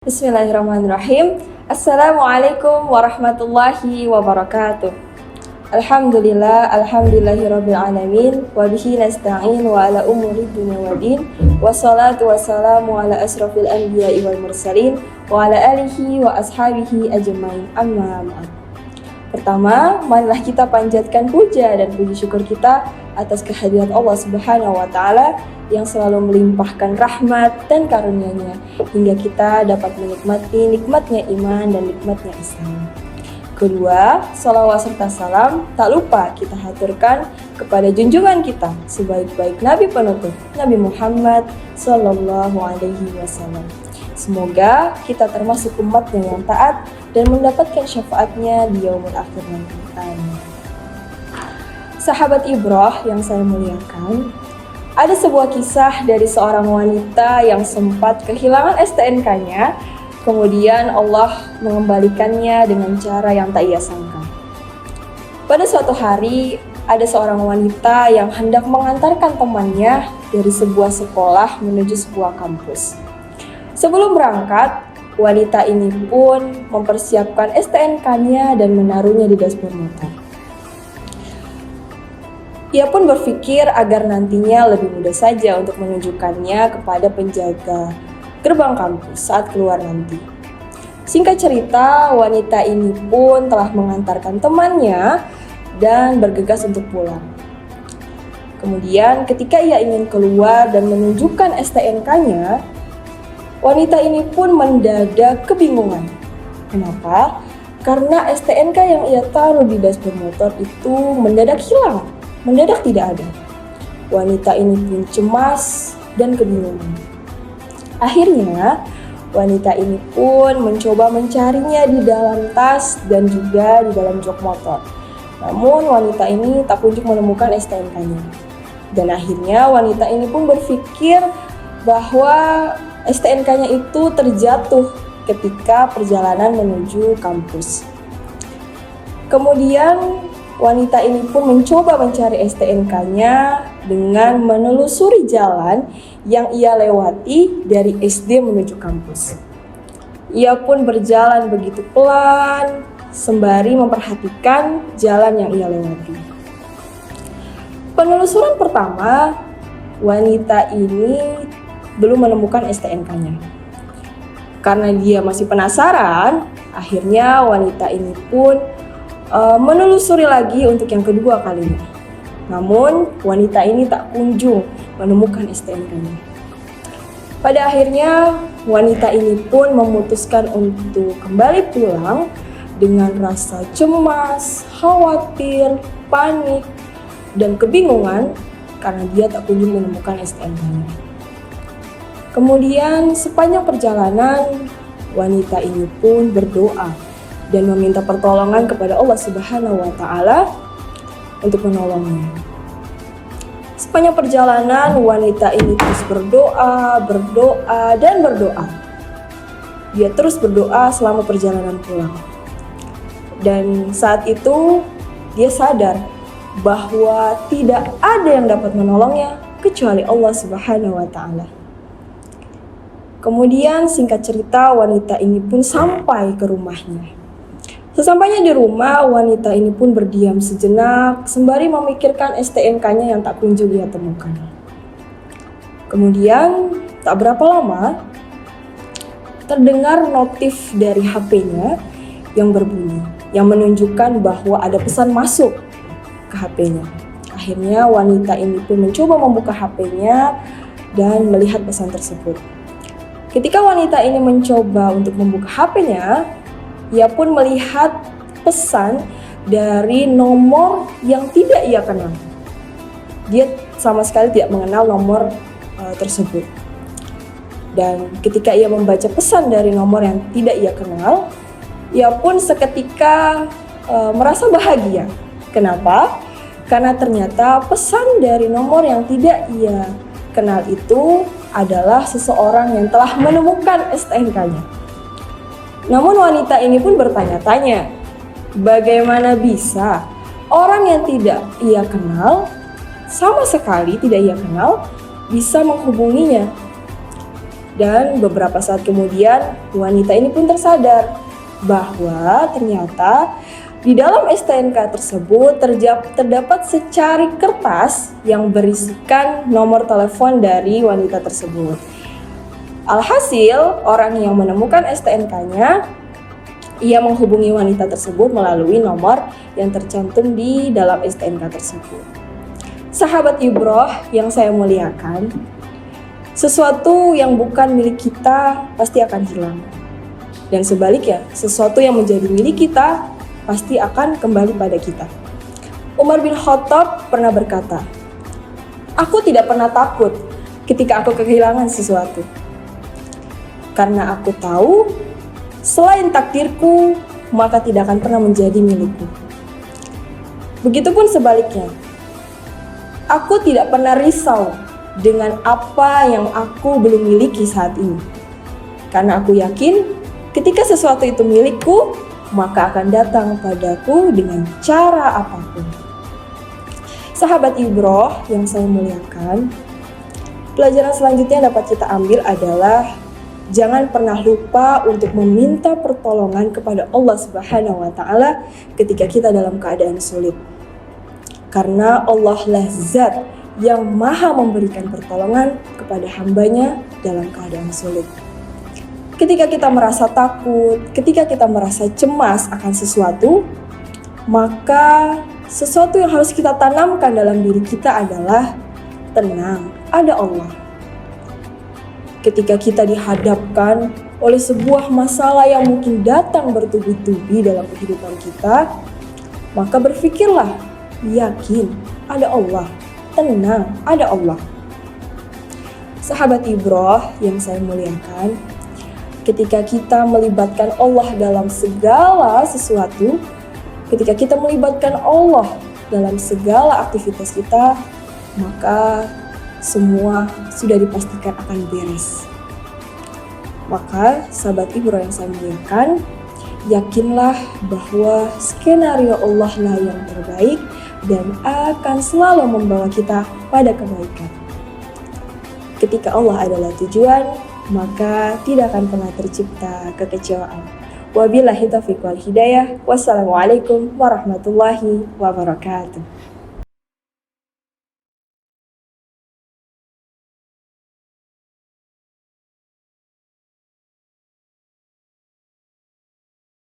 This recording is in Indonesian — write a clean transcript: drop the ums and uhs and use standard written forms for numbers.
Bismillahirrahmanirrahim. Assalamualaikum warahmatullahi wabarakatuh. Alhamdulillahirabbil alamin wa bihi nasta'in wa ala umuri dunya waddin. Wassalatu wassalamu ala asrofil anbiya'i wal mursalin wa ala alihi wa ashabihi ajmain. Amma ba'd. Pertama, marilah kita panjatkan puja dan puji syukur kita atas kehadirat Allah Subhanahu wa taala yang selalu melimpahkan rahmat dan karunia-Nya hingga kita dapat menikmati nikmatnya iman dan nikmatnya Islam. Kedua, salawat serta salam tak lupa kita haturkan kepada junjungan kita sebaik-baik Nabi penutup, Nabi Muhammad Sallallahu Alaihi Wasallam. Semoga kita termasuk umatnya yang taat dan mendapatkan syafaatnya di yaumul akhir nanti. Amin. Sahabat Ibrah yang saya muliakan, ada sebuah kisah dari seorang wanita yang sempat kehilangan STNK-nya, kemudian Allah mengembalikannya dengan cara yang tak ia sangka. Pada suatu hari, ada seorang wanita yang hendak mengantarkan temannya dari sebuah sekolah menuju sebuah kampus. Sebelum berangkat, wanita ini pun mempersiapkan STNK-nya dan menaruhnya di dashboard motor. Ia pun berpikir agar nantinya lebih mudah saja untuk menunjukkannya kepada penjaga gerbang kampus saat keluar nanti. Singkat cerita, wanita ini pun telah mengantarkan temannya dan bergegas untuk pulang. Kemudian ketika ia ingin keluar dan menunjukkan STNK-nya, wanita ini pun mendadak kebingungan. Kenapa? Karena STNK yang ia taruh di dashboard motor itu mendadak hilang. Mendadak tidak ada. Wanita ini pun cemas dan kebingungan. Akhirnya, wanita ini pun mencoba mencarinya di dalam tas dan juga di dalam jok motor. Namun, wanita ini tak kunjung menemukan STNK-nya. Dan akhirnya, wanita ini pun berpikir bahwa STNK-nya itu terjatuh ketika perjalanan menuju kampus. Kemudian, wanita ini pun mencoba mencari STNK-nya dengan menelusuri jalan yang ia lewati dari SD menuju kampus. Ia pun berjalan begitu pelan, sembari memperhatikan jalan yang ia lewati. Penelusuran pertama, wanita ini belum menemukan STNK-nya. Karena dia masih penasaran, akhirnya wanita ini pun menelusuri lagi untuk yang kedua kalinya. Namun, wanita ini tak kunjung menemukan STNK-nya. Pada akhirnya, wanita ini pun memutuskan untuk kembali pulang dengan rasa cemas, khawatir, panik, dan kebingungan karena dia tak kunjung menemukan STNK-nya. Kemudian, sepanjang perjalanan, wanita ini pun berdoa dan meminta pertolongan kepada Allah Subhanahu wa taala untuk menolongnya. Sepanjang perjalanan, wanita ini terus berdoa dan berdoa. Dia terus berdoa selama perjalanan pulang. Dan saat itu dia sadar bahwa tidak ada yang dapat menolongnya kecuali Allah Subhanahu wa taala. Kemudian singkat cerita, wanita ini pun sampai ke rumahnya. Sesampainya di rumah, wanita ini pun berdiam sejenak sembari memikirkan STNK-nya yang tak kunjung ia temukan. Kemudian, tak berapa lama, terdengar notif dari HP-nya yang berbunyi, yang menunjukkan bahwa ada pesan masuk ke HP-nya. Akhirnya, wanita ini pun mencoba membuka HP-nya dan melihat pesan tersebut. Ketika wanita ini mencoba untuk membuka HP-nya, ia pun melihat pesan dari nomor yang tidak ia kenal. Dia sama sekali tidak mengenal nomor tersebut. Dan ketika ia membaca pesan dari nomor yang tidak ia kenal, ia pun seketika merasa bahagia. Kenapa? Karena ternyata pesan dari nomor yang tidak ia kenal itu adalah seseorang yang telah menemukan STNK-nya. Namun wanita ini pun bertanya-tanya, bagaimana bisa orang yang tidak ia kenal, sama sekali tidak ia kenal, bisa menghubunginya? Dan beberapa saat kemudian wanita ini pun tersadar bahwa ternyata di dalam STNK tersebut terdapat secari kertas yang berisikan nomor telepon dari wanita tersebut. Alhasil, orang yang menemukan STNK-nya, ia menghubungi wanita tersebut melalui nomor yang tercantum di dalam STNK tersebut. Sahabat Ibroh yang saya muliakan, sesuatu yang bukan milik kita pasti akan hilang. Dan sebaliknya, sesuatu yang menjadi milik kita pasti akan kembali pada kita. Umar bin Khattab pernah berkata, "Aku tidak pernah takut ketika aku kehilangan sesuatu. Karena aku tahu, selain takdirku, maka tidak akan pernah menjadi milikku." Begitupun sebaliknya, aku tidak pernah risau dengan apa yang aku belum miliki saat ini. Karena aku yakin ketika sesuatu itu milikku, maka akan datang padaku dengan cara apapun. Sahabat Ibroh yang saya muliakan, pelajaran selanjutnya yang dapat kita ambil adalah jangan pernah lupa untuk meminta pertolongan kepada Allah Subhanahu wa Ta'ala ketika kita dalam keadaan sulit. Karena Allah lah zat yang maha memberikan pertolongan kepada hambanya dalam keadaan sulit. Ketika kita merasa takut, ketika kita merasa cemas akan sesuatu, maka sesuatu yang harus kita tanamkan dalam diri kita adalah tenang, ada Allah. Ketika kita dihadapkan oleh sebuah masalah yang mungkin datang bertubi-tubi dalam kehidupan kita, maka berpikirlah, yakin ada Allah. Tenang, ada Allah. Sahabat Ibroh yang saya muliakan, ketika kita melibatkan Allah dalam segala sesuatu, ketika kita melibatkan Allah dalam segala aktivitas kita, maka semua sudah dipastikan akan beres. Maka sahabat Ibroh yang saya muliakan, yakinlah bahwa skenario Allah lah yang terbaik dan akan selalu membawa kita pada kebaikan. Ketika Allah adalah tujuan, maka tidak akan pernah tercipta kekecewaan. Wabillahi taufiq wal hidayah. Wassalamualaikum warahmatullahi wabarakatuh.